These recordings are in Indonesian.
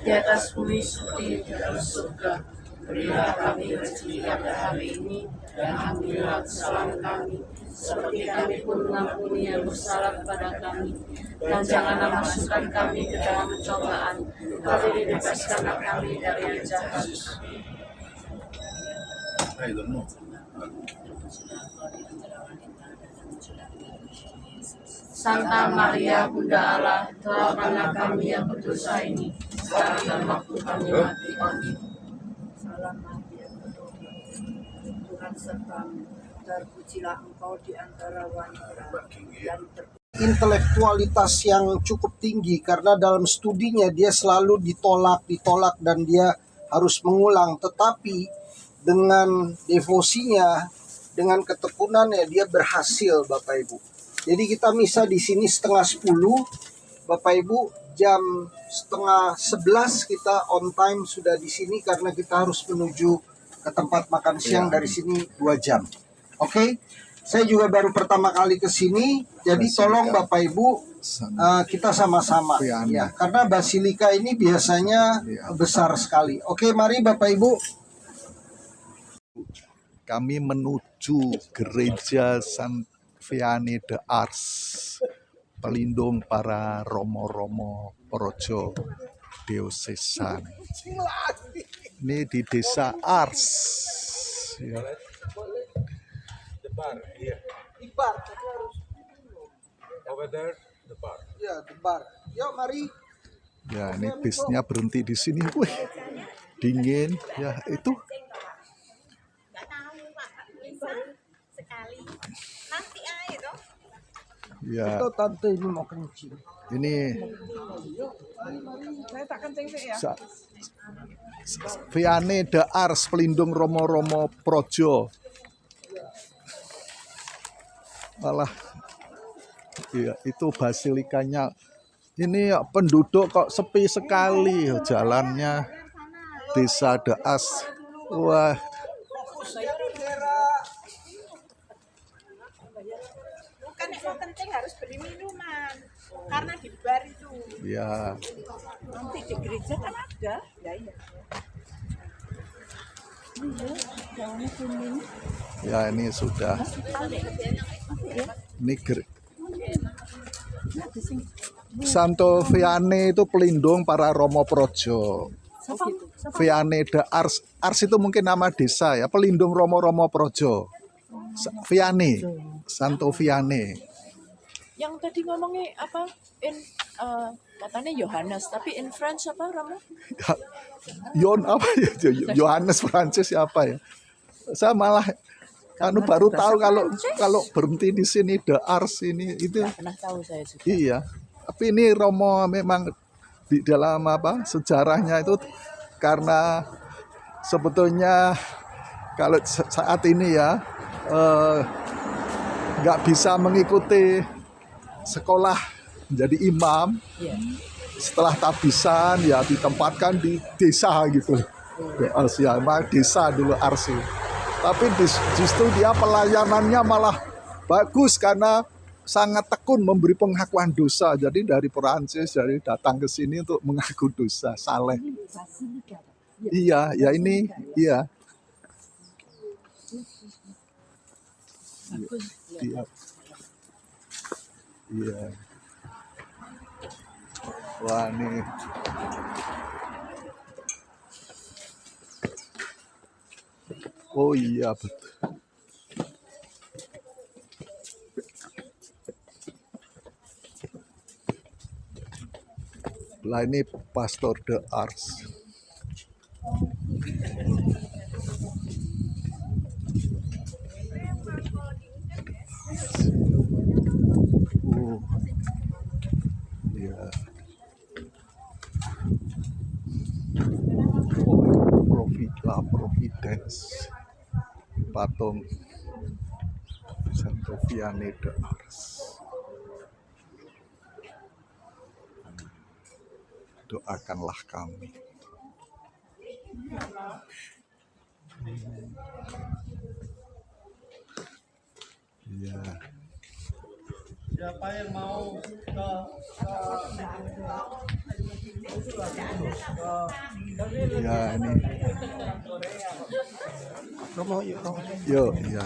Di atas bumi seperti di dalam surga. Berilah kami rezeki kami hari ini, dan ampunilah kesalahan kami, seperti kami pun mengampuni yang bersalah kepada kami. Dan janganlah masukkan kami ke dalam pencobaan, tapi bebaskanlah kami dari yang jahat. Santa Maria Bunda Allah, doakanlah kami yang berdosa ini, sekarang dan waktu kami mati. Amin. Salam Maria, Tuhan sertamu, terpujilah engkau di antara wanita dan intelektualitas yang cukup tinggi, karena dalam studinya dia selalu ditolak dan dia harus mengulang, tetapi dengan devosinya, dengan ketekunannya dia berhasil, Bapak Ibu. Jadi kita misa di sini 9:30, Bapak Ibu, jam 10:30 kita on time sudah di sini karena kita harus menuju ke tempat makan siang dari sini 2 jam. Oke? Saya juga baru pertama kali ke sini, jadi tolong Bapak Ibu kita sama-sama ya, karena basilika ini biasanya besar sekali. Oke, mari Bapak Ibu. Kami menuju gereja San Vianney de Ars, pelindung para romo-romo Projo Diocesan. Ini di desa Ars. Ya. The bar here. Di bar, tapi harus Over there, the bar. ya, di bar. Yuk, mari. Ya, ini bisnya berhenti di sini. Wih, dingin. Ya, itu. Nggak tahu Pak, bisa sekali. Nanti aja dong. Ya, Itu tante ini mau kencing. ini Saya tak kencing sih ya. Vianney de Ars, pelindung romo-romo Projo. Malah, ya, itu basilikanya. Ini penduduk kok sepi sekali, jalannya desa de Ars. Wah, Bukan yang mau kencing harus beli minuman. Karena di bar itu. ya. Nanti di gereja kan ada. Ya iya. Ya, ini sudah. Ini Santo Vianney itu pelindung para romo Projo. Vianney de Ars. Ars itu mungkin nama desa ya, pelindung romo-romo Projo. Vianney, Santo Vianney. Yang tadi ngomongnya apa? Katanya Yohanes, tapi in French apa Romo? Apa ya? Yohanes Prancis siapa ya? Saya malah baru tahu kalau berhenti di sini de Ars ini itu. Nggak pernah tahu saya juga. Iya. Tapi ini Romo memang di dalam sejarahnya itu, karena sebetulnya kalau saat ini ya nggak bisa mengikuti sekolah menjadi imam. Iya. Setelah tabisan ya ditempatkan di desa gitu. Ya, desa dulu Arsi. Tapi justru dia pelayanannya malah bagus karena sangat tekun memberi pengakuan dosa. Jadi dari Perancis datang ke sini untuk mengaku dosa, saleh. Iya, ya ini iya. Iya. Iya. Wah, ini oh iya betul. Lah ini Pastor de Ars. Oh. Iya. La Providence, patung Santo Vianney de Ars. Doakanlah kami. Iya. Siapa yang mau ke Ya ini. Romo yuk, Romo. Yuk, ya.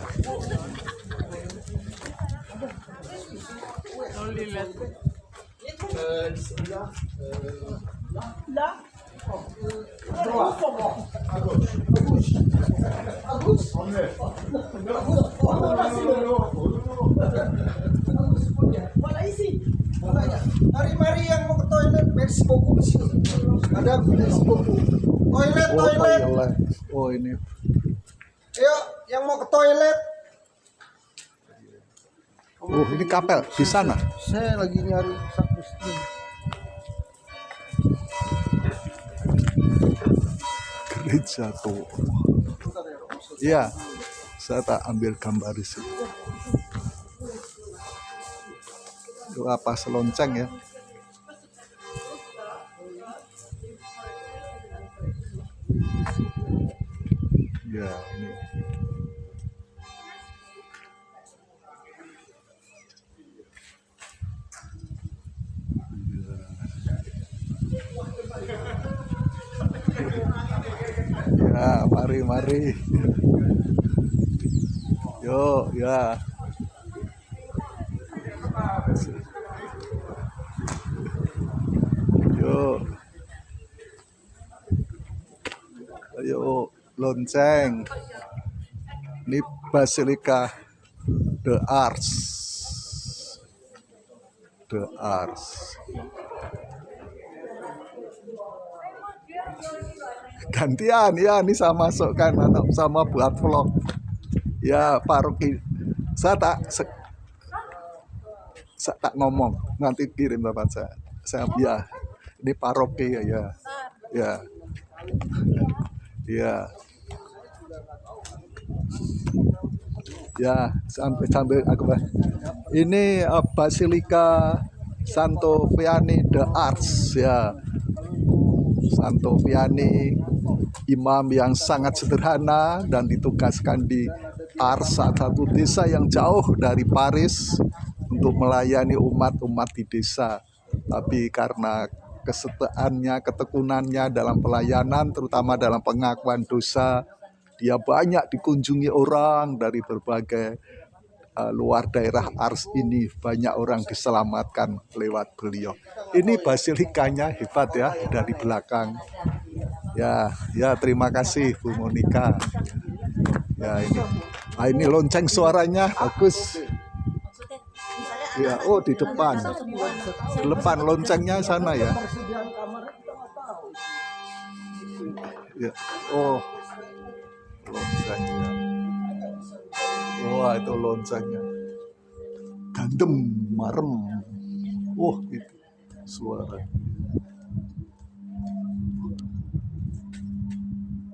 Mari-mari yang mau ke toilet, versi buku di sini. Ada versi buku. Toilet, Oh, toilet. toilet. Oh, ini. Ayo, yang mau ke toilet. Oh, ini kapel di sana. Saya lagi nyari sakristi. Gereja tuh. Iya. Saya tak ambil gambar di sini. Itu apa selonceng ya? Ya, ini. Ya, mari. Yo, ya. Yo. Ayo, lonceng. Ini Basilika The Arts. The Arts. Gantian ya, ini saya masukkan sama buat vlog. Ya, paroki. Saya tak ngomong, nanti kirim bapak saya. Ya, ini paroki ya. Ya. Ya, sambil aku ini Basilika Santo Vianney The Arts ya. Santo Vianney, imam yang sangat sederhana dan ditugaskan di Ars, satu desa yang jauh dari Paris untuk melayani umat-umat di desa. Tapi karena kesetiaannya, ketekunannya dalam pelayanan, terutama dalam pengakuan dosa, dia banyak dikunjungi orang dari berbagai luar daerah Ars ini. Banyak orang diselamatkan lewat beliau. Ini basilikanya hebat ya, dari belakang. Ya, terima kasih Bu Monica. Ya, ini lonceng suaranya bagus. Ya, oh di depan. Loncengnya sana ya. Ya, oh loncengnya. Wah, itu loncengnya. Gandem, marem. Oh, itu suara.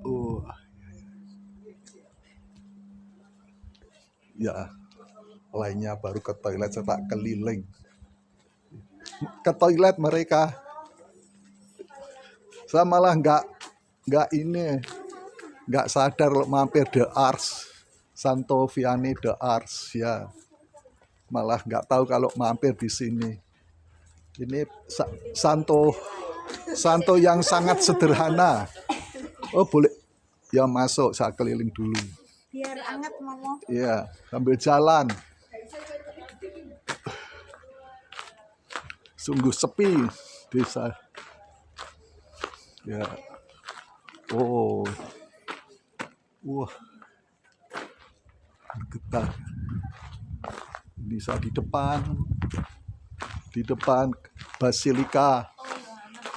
Oh. Ya. Lainnya baru ke toilet, saya tak keliling. Ke toilet mereka. Saya malah nggak sadar mampir The Arts. Santo Vianney The Arts ya, malah nggak tahu kalau mampir di sini. Ini Santo yang sangat sederhana. Oh boleh ya, masuk, saya keliling dulu. Biar anget Momo. Iya, sambil jalan. Sungguh sepi desa. Ya. Oh, wah. Getar. Bisa di depan Basilika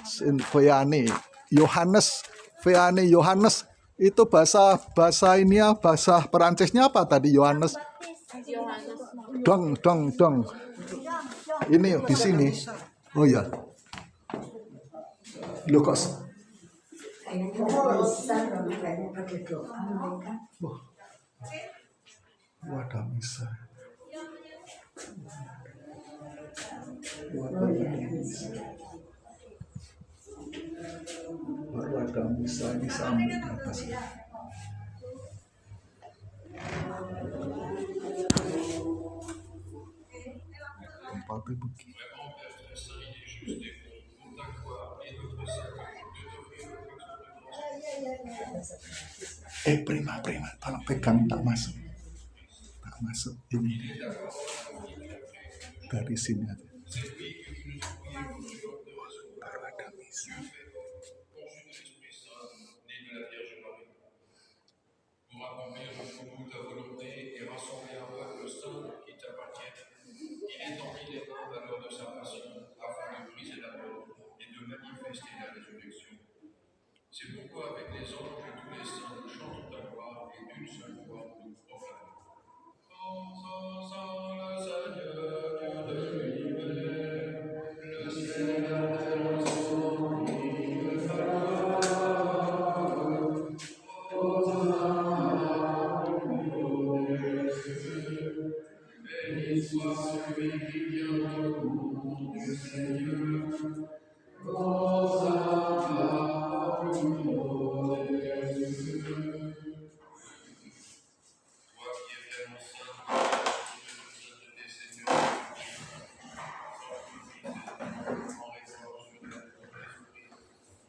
Saint Vianney Yohanes itu bahasa ini ya, bahasa Perancisnya apa tadi? Yohanes dong ini di sini. Oh ya, lo kok ada misa. Baru ada misa ini sampai di atas. Tempatnya begini. Prima, tolong pegang, tak masuk ini dari sini aja. Baru ada misa. Pour accomplir jusqu'au bout ta volonté et rassembler un peuple saint qui t'appartient. Il est en mis les mains à l'heure de sa passion afin de briser la mort et de manifester la résurrection. C'est pourquoi avec les anges et tous les saints nous chantons ta gloire et d'une seule voix nous proclamons. Chantons le Seigneur, Dieu de l'univers, le ciel et la terre ensemble, le béni soit celui qui vient au nom du Seigneur. Hosanna au nom de Jésus. Toi qui es vraiment saint, sainteté Seigneur, en réfort sur la l'esprit,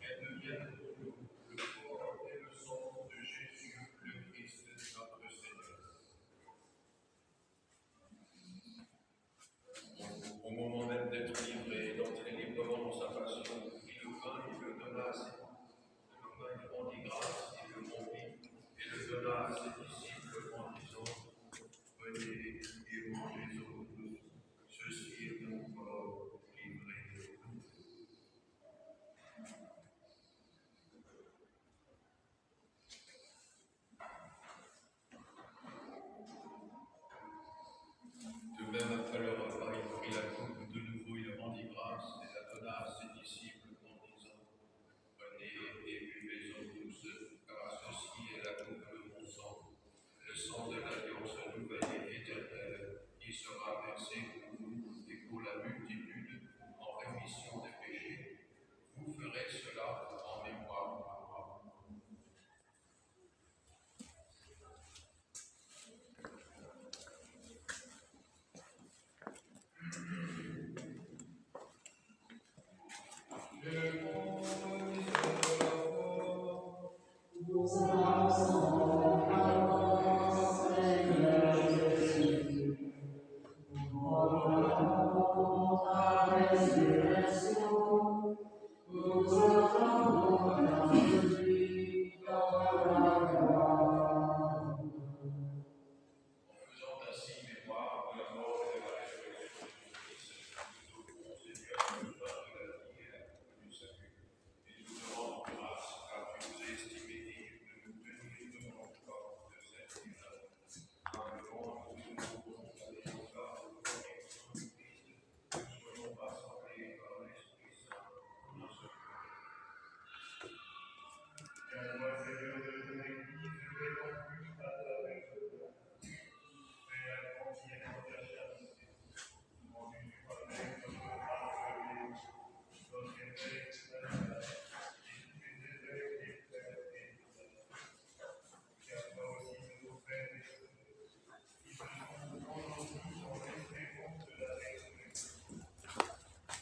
et devienne pour nous le corps et le sang de Jésus, le Christ, notre Seigneur. Au moment même d'être livré, d'entrer librement dans sa passion, il le vint, il le donna à ses il rendit grâce, il le rompit, et le donna à ses disciples en disant, venez et mangez-en tous, ceci est mon corps livré pour vous. De même, après le repas, il prit la coupe, de nouveau il rendit grâce et la donna à ses disciples en disant, prenez et buvez-en tous, car ceci est la coupe de mon sang, le sang de l'alliance nouvelle et éternelle, qui sera versé pour vous et pour la multitude en rémission des péchés. Vous ferez cela en mémoire de moi. Faisant ainsi mémoire de la mort et de la résurrection de Jésus-Christ, nous offrons au Seigneur le pain de la vie et la coupe du salut. Et nous te rendons grâce, car tu nous as estimés dignes de nous tenir devant le corps de cette image. Humblement, nous nous offrons à Dieu par le corps et le sang du Christ, que nous soyons rassemblés par l'Esprit Saint en un seul corps. Viens-moi, Seigneur de ton Église, répandu à travers ce monde. Fais agrandir ta charité. Rendu du Père notre parfait, notre évêque, et tous les évêques et frères et car toi aussi nos frères et sœurs, qui se sont endormis en l'espérance de la résurrection.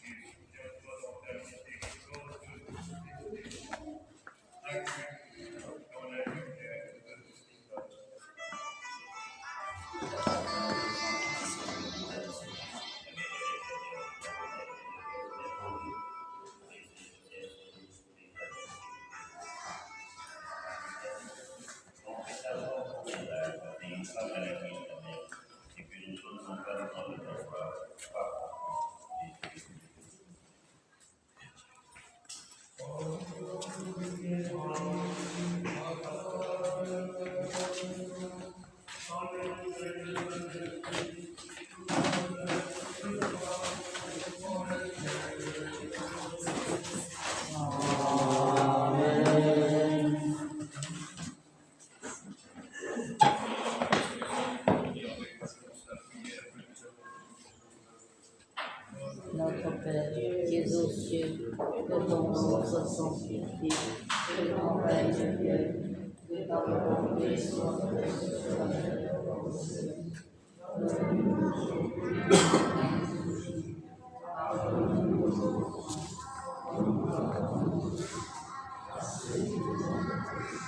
Et souviens-toi dans ta miséricorde de tous les péchés. Accueille dans la lumière de ton visage. Notre Père, qui es aux cieux, que ton nom soit sanctifié, que ton règne vienne, que ta volonté soit faite sur la terre comme au ciel. Donne-nous aujourd'hui notre pain de ce jour. Pardonne-nous nos offenses, comme nous pardonnons à ceux qui nous ont offensés.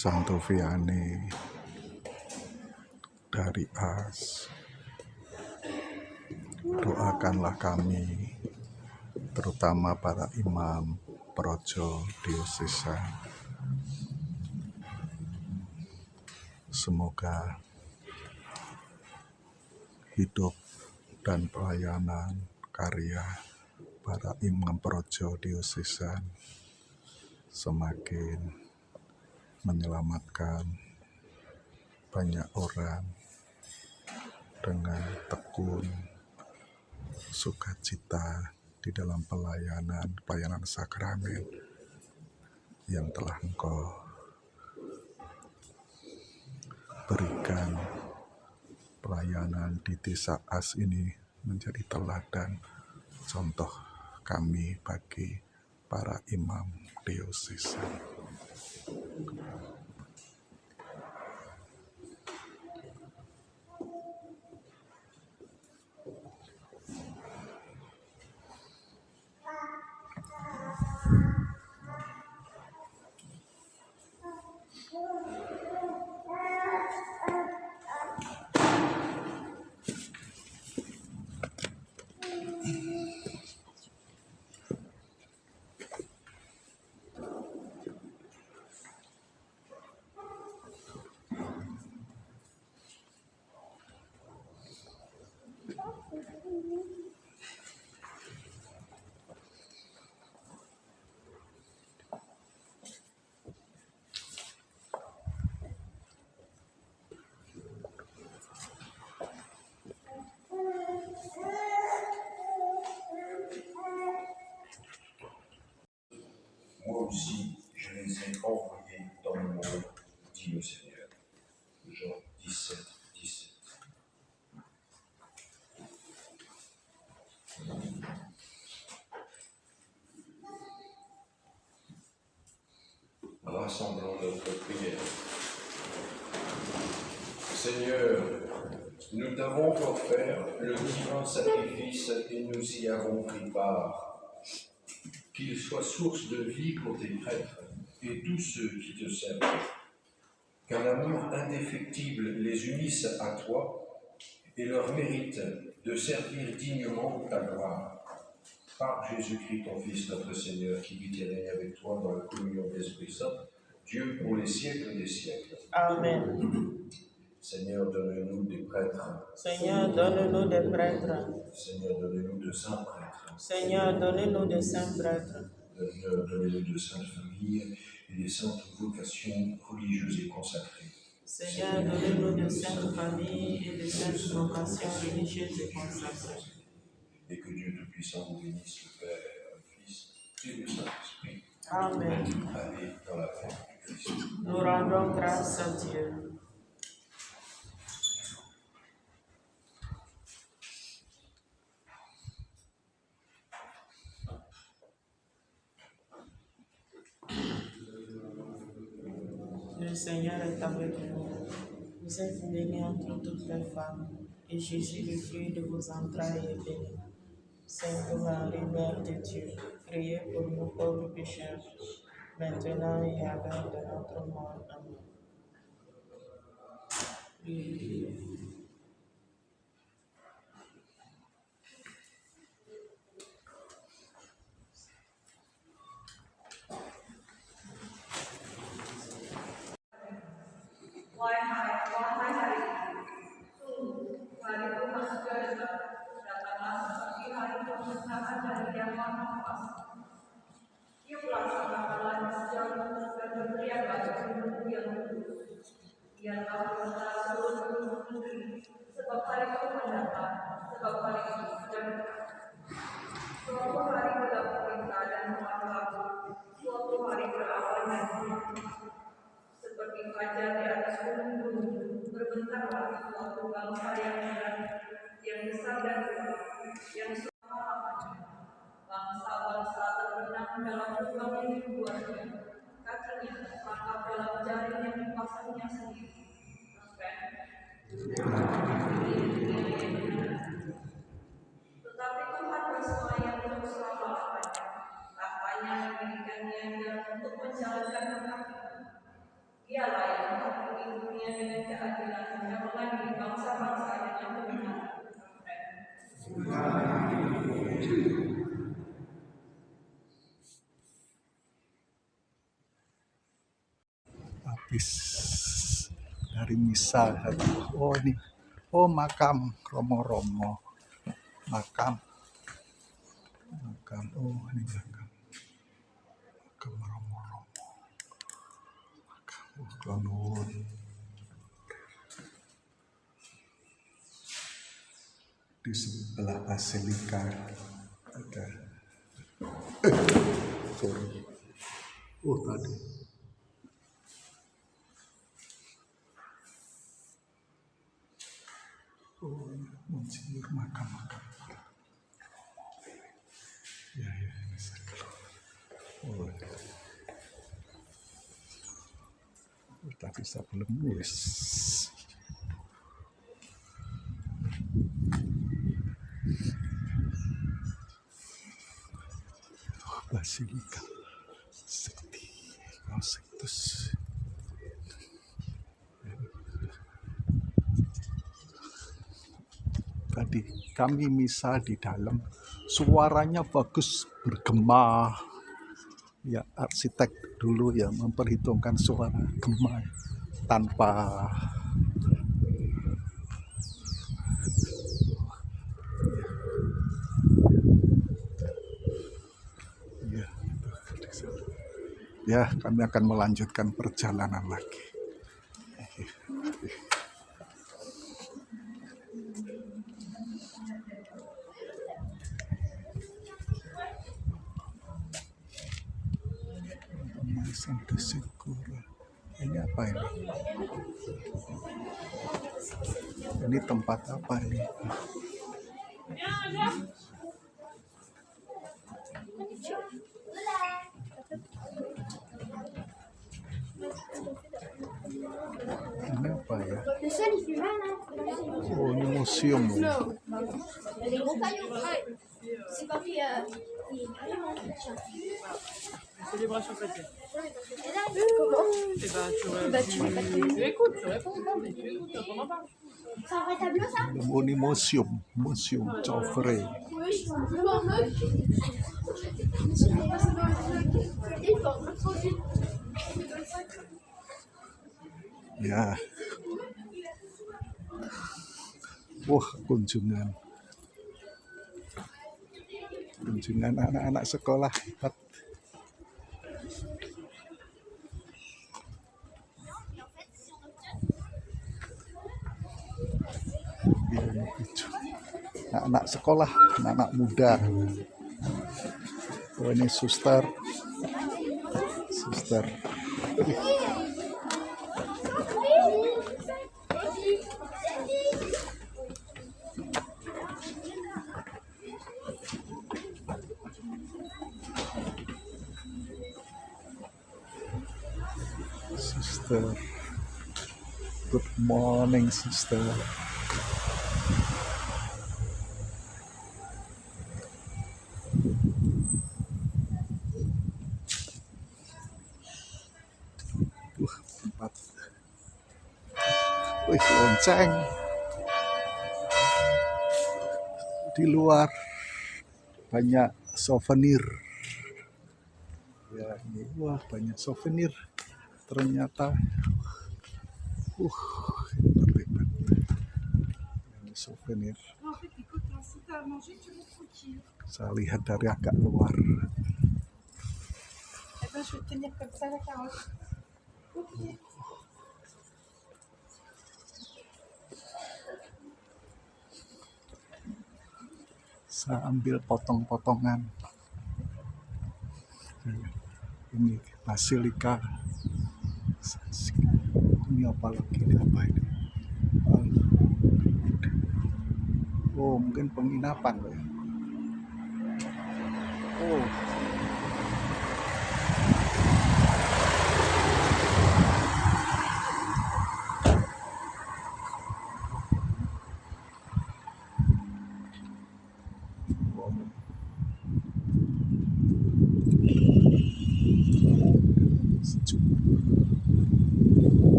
Santo Vianney dari Ars, doakanlah kami, terutama para imam projo diosesan. Semoga hidup dan pelayanan karya para imam projo diosesan semakin menyelamatkan banyak orang dengan tekun, sukacita di dalam pelayanan sakramen yang telah Engkau berikan. Pelayanan di desa As ini menjadi teladan contoh kami bagi para imam diosesan. Moi aussi, je les ai envoyés dans le monde, dit le Seigneur. Jean 17, 17. Rassemblons notre prière. Seigneur, nous t'avons offert le divin sacrifice et nous y avons pris part. Qu'il soit source de vie pour tes prêtres et tous ceux qui te servent. qu'un amour indéfectible les unisse à toi et leur mérite de servir dignement ta gloire. Par Jésus-Christ, ton Fils, notre Seigneur, qui vit et règne avec toi dans la communion de l'Esprit Saint, Dieu pour les siècles des siècles. Amen. Seigneur, donne-nous des prêtres. Seigneur, donne-nous des prêtres. Seigneur, donne-nous de saints prêtres. Seigneur, donne-nous de saints prêtres. Donne-nous de saintes familles et des saintes vocations religieuses et consacrées. Seigneur, donne-nous de saintes familles et de saintes vocations religieuses et consacrées. Et que Dieu Tout-Puissant vous bénisse, le Père, le Fils et le Saint-Esprit. Amen. Allez dans la paix du Christ. Nous rendons grâce à Dieu. Le Seigneur est avec nous. Vous êtes bénie entre toutes les femmes, et Jésus, le fruit de vos entrailles, est béni. Sainte Marie, Mère de Dieu, priez pour nous pauvres pécheurs, maintenant et à l'heure de notre mort. Amen. Priez. Seperti fajar di atas gunung-gunung, berbentarlah suatu bangsa yang besar dan kuat, yang bangsa-bangsa terbenam dalam lubang yang dibuatnya, kakinya tertangkap dalam jaring yang dipasangnya sendiri. Tetapi Tuhan bersemayam untuk selama-lamanya, tahtanya diberikannya untuk menjalankan hak-Nya. Dialah yang menghakimi dunia dengan keadilan dan mengadili bangsa-bangsa dengan kebenaran. Habis dari misa tadi. Oh ini, oh makam Romo-Romo, makam, oh ini makam Romo-Romo, makam Nuwun. Di sebelah Basilika ada, sorry, oh tadi. Oh, mensiur makam-makam. Ya, ini saya keluar. Oh, tapi saya belum nulis. Basilika Sekti Ausitus. Tadi kami misa di dalam, suaranya bagus, bergema. Ya, arsitek dulu ya memperhitungkan suara gema tanpa ya, kami akan melanjutkan perjalanan lagi. Santa Segura. Ini apa ini? Ini tempat apa ini? Ini apa ya? Oh, ini museum. Célébration chrétienne. Eh ben, tu écoutes, tu réponds pas, mais tu écoutes, t'entends pas. Ini museum Joffrey. Ya. Wah, kunjungan anak-anak sekolah hebat. Anak-anak sekolah, anak-anak muda. Oh, ini suster. Good morning, sister. Tempat. Wih, lonceng. Di luar banyak souvenir. Ya, ini wah banyak souvenir. Ternyata hebat. Ini souvenir. Saya lihat dari agak luar. Saya ambil potong-potongan. Ini basilika. Ini apa lagi? Apa ini? Oh, mungkin penginapan ya. Oh.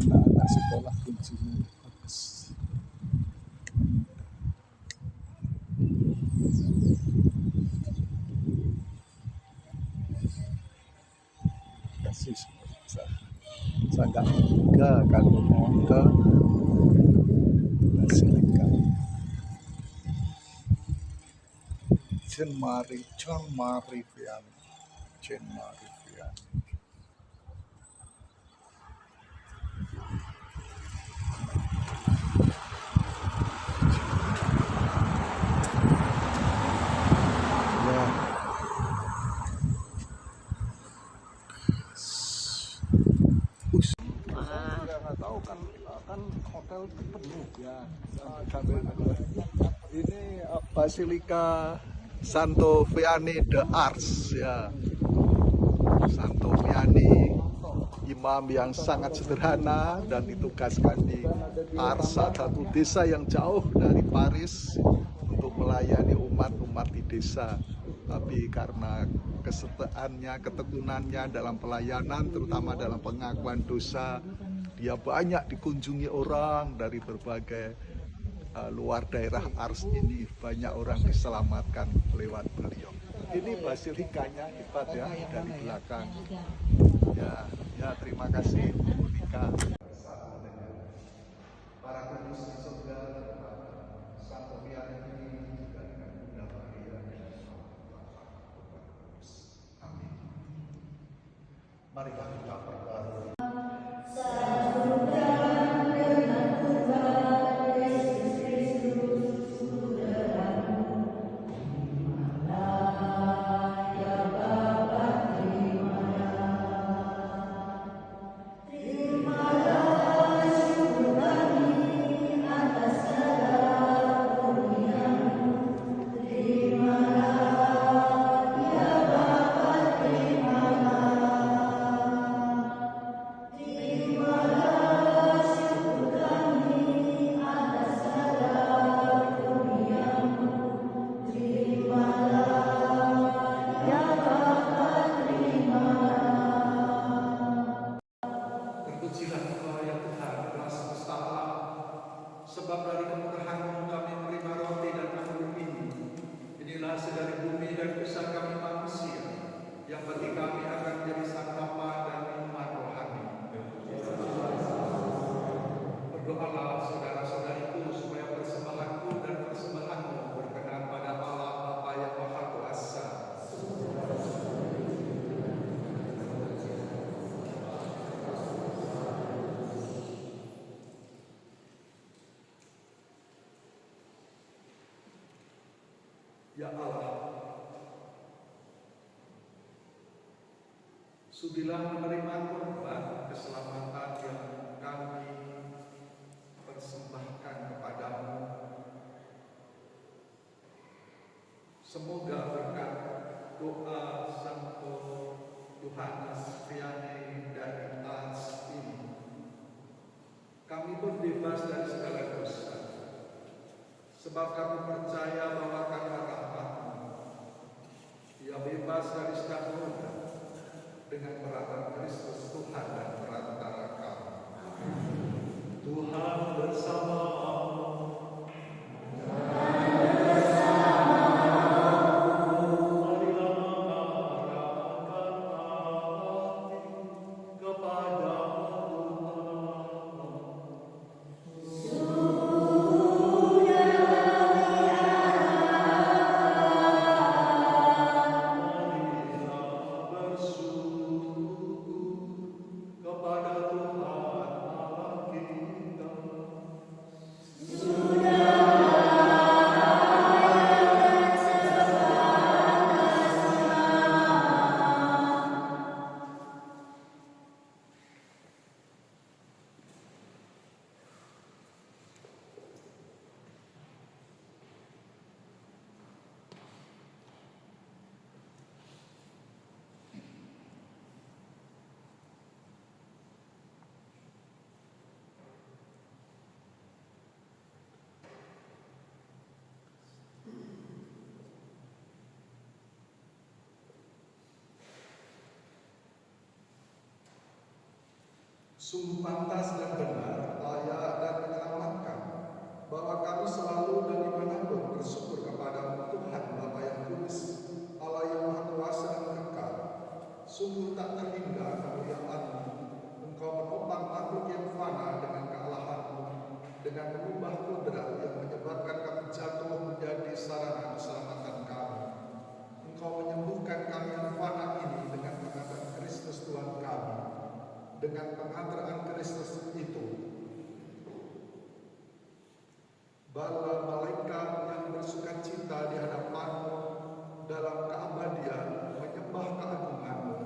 Anak sekolah kunjungan bagus. Saya nggak juga kalau mau ke Basilika. Jean Marie Vianney. Nggak tahu kan hotel penuh ya. Ini Basilika Santo Vianney de Ars ya. Santo Vianney, imam yang sangat sederhana dan ditugaskan di Ars, satu desa yang jauh dari Paris, untuk melayani umat-umat di desa. Tapi karena kesetiaannya, ketekunannya dalam pelayanan, terutama dalam pengakuan dosa, dia banyak dikunjungi orang dari berbagai luar daerah Ars ini. Banyak orang diselamatkan lewat beliau. Ini basilikanya hebat ya, dari belakang. Ya terima kasih Monika. Para kudus di surga, Santo Vianney ini juga dengan Bunda Maria dan amin. Marilah kita berdoa. Ya Allah, sudilah menerima korban keselamatan yang kami persembahkan kepadamu. Semoga berkat doa Santo Yohanes Vianney dari Tas ini, kami pun bebas dari segala dosa, sebab kami percaya bahwa karena rahmat-Mu, Ia bebas dari setiap noda dengan perantara Kristus Tuhan dan perantara kami. Tuhan bersama. Sungguh pantas dan benar, layak dan menyelamatkan bahwa kami selalu dan dimanapun bersyukur kepada Tuhan Bapa yang Kudus, Allah yang Maha Kuasa dan kekal. Sungguh tak terhingga kemuliaan-Mu. Engkau menopang makhluk yang fana dengan kealahan-Mu, dengan mengubah kudrat yang menyebabkan kami jatuh menjadi sarana keselamatan kami. Engkau menyembuhkan kami yang fana ini dengan pengadaan Kristus Tuhan kami. Dengan pengantaraan Kristus itu, bala malaikat yang bersuka cita di hadapan-Mu dalam keabadian menyembah keagungan-Mu.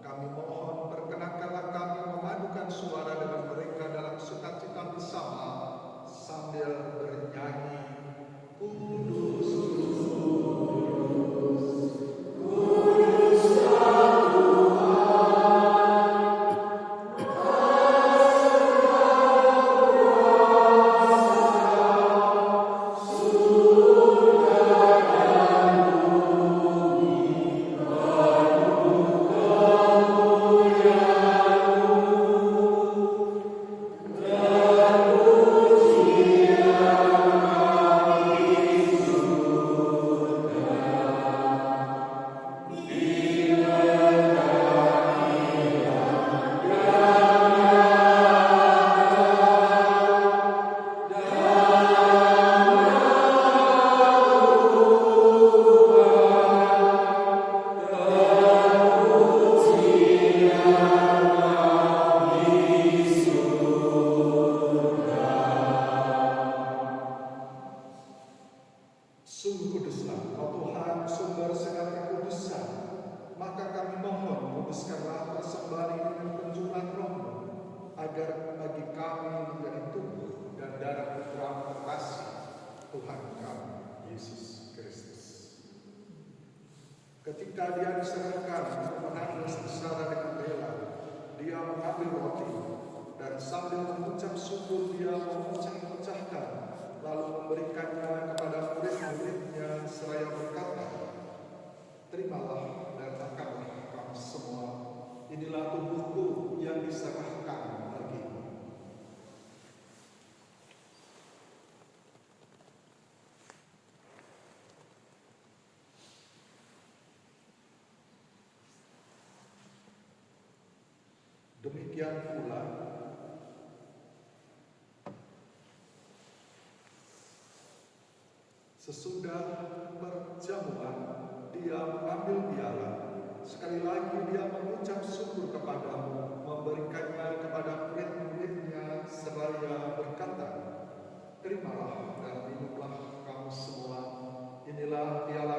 Kami mohon perkenankanlah kami memadukan suara dengan mereka dalam sukacita bersama sambil bernyanyi, Kudus, Kudus, Kudus ya Tuhan. Sungguh kuduslah Kau Tuhan, sumber segala kekudusan. Maka kami mohon, kuduskanlah persembahan ini dengan penjualan Roh-Mu, agar bagi kami menjadi tubuh dan darah Putra terkasih Tuhan kami, Yesus Kristus. Ketika Dia diserahkan untuk menangis sengsara dengan rela, Dia mengambil roti dan sambil mengucap syukur Dia memecah-pecahkan, lalu memberikannya kepada murid-muridnya seraya berkata, terimalah dan makanlah kamu semua, inilah tubuhku yang diserahkan bagimu. Demikian pula sesudah perjamuan, Dia mengambil piala. Sekali lagi Dia mengucap syukur kepadamu, memberikannya kepada murid-muridnya seraya berkata, terimalah dan minumlah kamu semua, inilah piala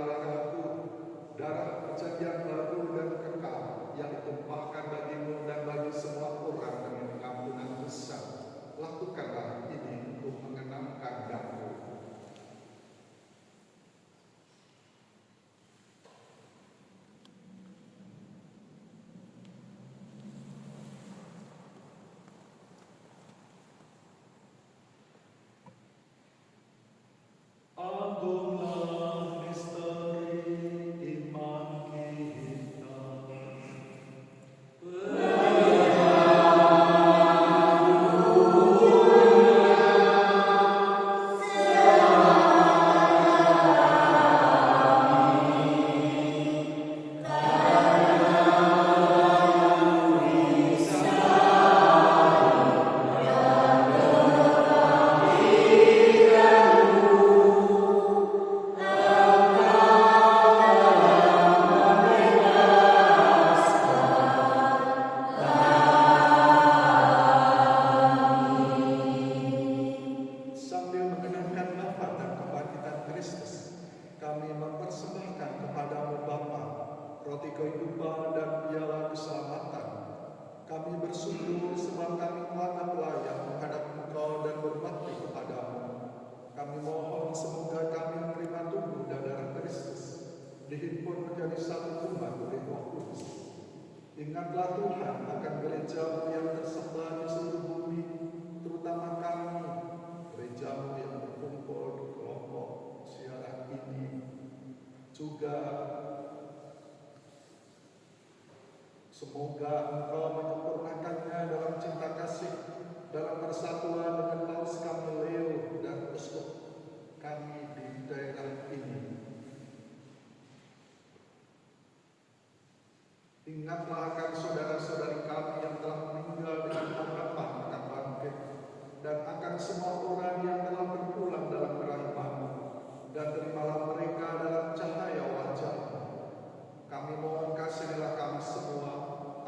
Semoga Engkau menyempurnakannya dalam cinta kasih, dalam persatuan dengan Paus kami Leo dan uskup kami di daerah ini. Ingatlah akan saudara-saudari kami yang telah meninggal dengan harapan akan bangkit, dan akan semua orang yang telah berpulang dalam rahmat-Mu, dan terimalah mereka dalam cahaya wajah-Mu. Kami mohon kasihlah kami semua,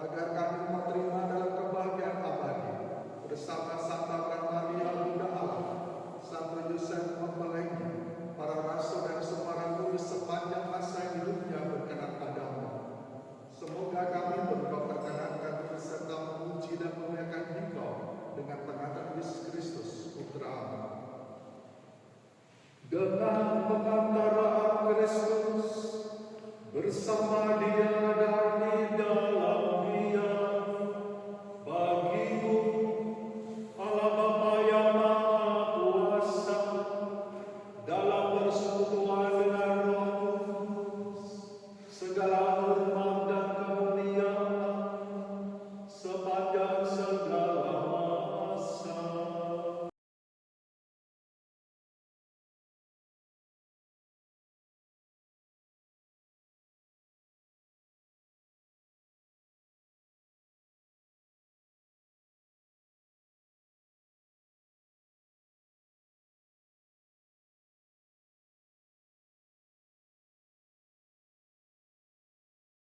agar kami menerima dalam kebahagiaan abadi, bersama Santa Maria Bunda Allah, Santo Yosef Mempelai, para rasul dan semua kudus sepanjang masa hidupnya berkenan padamu. Semoga kami Engkau perkenankan serta memuji dan memuliakan Engkau dengan pengangkatan Yesus Kristus, Putra-Mu. Dengan pengantaraan Kristus, bersama Dia dan di dalam Dia, bagimu Allah Bapa yang Maha Kuasa, dalam persekutuan dengan Roh Kudus, segala hormat dan kemuliaan sepanjang segala